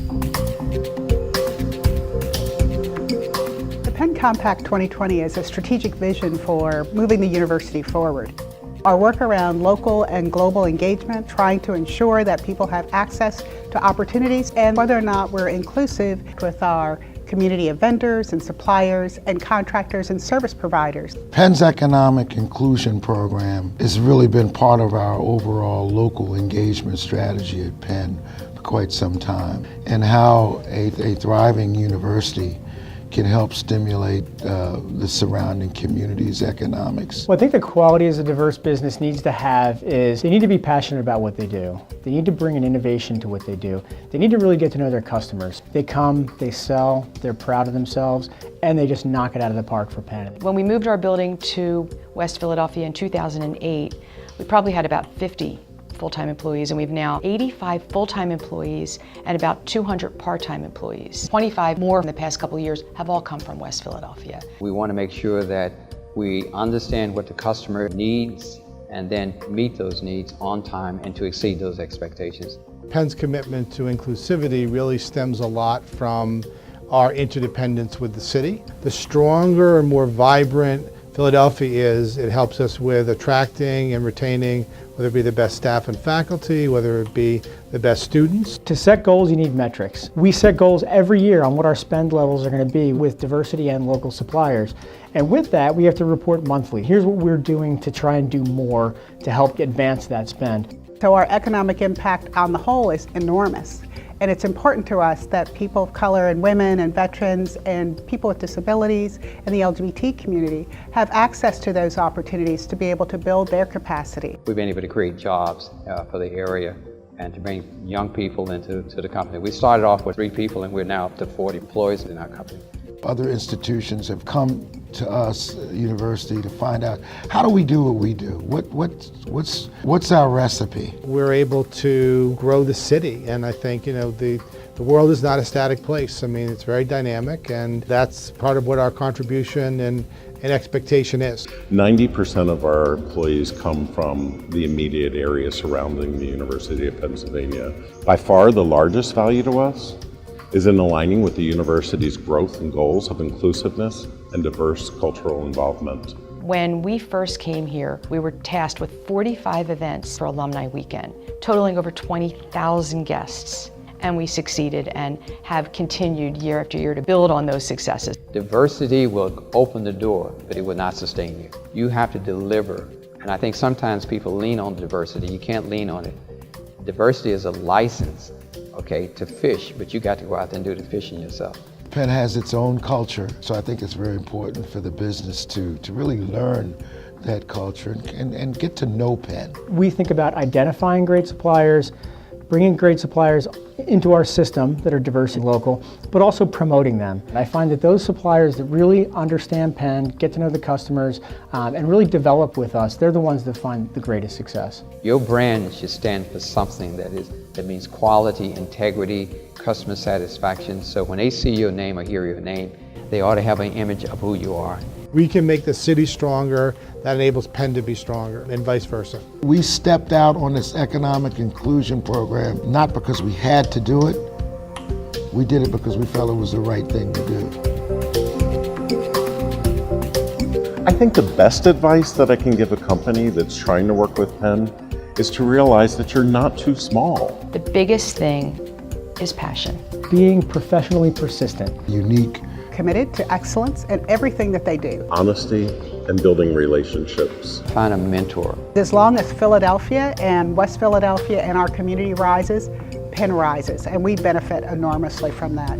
The Penn Compact 2020 is a strategic vision for moving the university forward. Our work around local and global engagement, trying to ensure that people have access to opportunities, and whether or not we're inclusive with our community of vendors and suppliers and contractors and service providers. Penn's economic inclusion program has really been part of our overall local engagement strategy at Penn for quite some time, and how a thriving university can help stimulate the surrounding community's economics. What I think the qualities a diverse business needs to have is they need to be passionate about what they do. They need to bring an innovation to what they do. They need to really get to know their customers. They come, they sell, they're proud of themselves, and they just knock it out of the park for Penn. When we moved our building to West Philadelphia in 2008, we probably had about 50 full-time employees, and we've now 85 full-time employees and about 200 part-time employees. 25 more in the past couple of years have all come from West Philadelphia. We want to make sure that we understand what the customer needs and then meet those needs on time and to exceed those expectations. Penn's commitment to inclusivity really stems a lot from our interdependence with the city. The stronger and more vibrant Philadelphia is, it helps us with attracting and retaining, whether it be the best staff and faculty, whether it be the best students. To set goals, you need metrics. We set goals every year on what our spend levels are going to be with diversity and local suppliers. And with that, we have to report monthly. Here's what we're doing to try and do more to help advance that spend. So our economic impact on the whole is enormous. And it's important to us that people of color and women and veterans and people with disabilities and the LGBT community have access to those opportunities to be able to build their capacity. We've been able to create jobs for the area and to bring young people into the company. We started off with 3 people and we're now up to 40 employees in our company. Other institutions have come to us, university, to find out, how do we do what we do? What's our recipe? We're able to grow the city, and I think, the world is not a static place. I mean, it's very dynamic, and that's part of what our contribution and expectation is. 90% of our employees come from the immediate area surrounding the University of Pennsylvania. By far the largest value to us is in aligning with the university's growth and goals of inclusiveness and diverse cultural involvement. When we first came here, we were tasked with 45 events for Alumni Weekend, totaling over 20,000 guests. And we succeeded and have continued year after year to build on those successes. Diversity will open the door, but it will not sustain you. You have to deliver. And I think sometimes people lean on diversity. You can't lean on it. Diversity is a license, okay, to fish, but you got to go out there and do the fishing yourself. Penn has its own culture, so I think it's very important for the business to really learn that culture and get to know Penn. We think about identifying great suppliers, bringing great suppliers into our system that are diverse and local, but also promoting them. I find that those suppliers that really understand Penn, get to know the customers, and really develop with us, they're the ones that find the greatest success. Your brand should stand for something that means quality, integrity, customer satisfaction. So when they see your name or hear your name, they ought to have an image of who you are. We can make the city stronger, that enables Penn to be stronger, and vice versa. We stepped out on this economic inclusion program, not because we had to do it. We did it because we felt it was the right thing to do. I think the best advice that I can give a company that's trying to work with Penn is to realize that you're not too small. The biggest thing is passion. Being professionally persistent. Unique. Committed to excellence in everything that they do. Honesty and building relationships. Find a mentor. As long as Philadelphia and West Philadelphia and our community rises, Penn rises, and we benefit enormously from that.